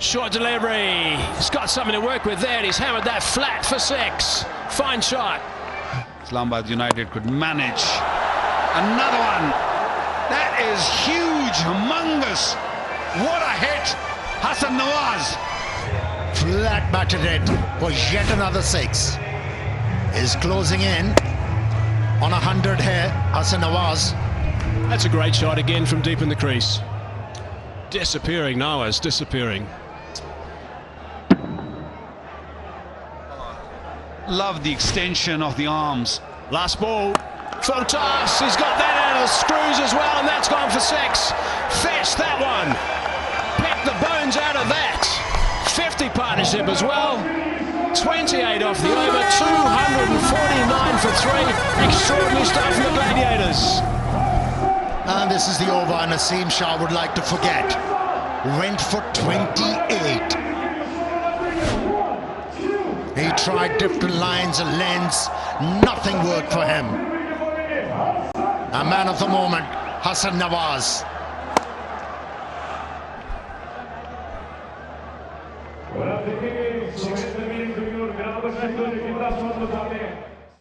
Short delivery. He's got something to work with there, and he's hammered that flat for 6. Fine shot. Islamabad United could manage another one. That is huge, humongous. What a hit. Hassan Nawaz. Flat batted it for yet another 6. Is closing in on 100 here, Hassan Nawaz. That's a great shot again from deep in the crease. Disappearing, Nawaz, disappearing. Love the extension of the arms. Last ball. Full toss. He's got that out of the screws as well, and that's gone for 6. Fetch that one. Pick the bones out of that. 50 partnership as well. 28 off the over. 249 for 3. Extraordinary stuff from the Gladiators. And this is the over Naseem Shah would like to forget. Went for 28. He tried different lines and lengths. Nothing worked for him. A man of the moment, Hassan Nawaz. Ahora,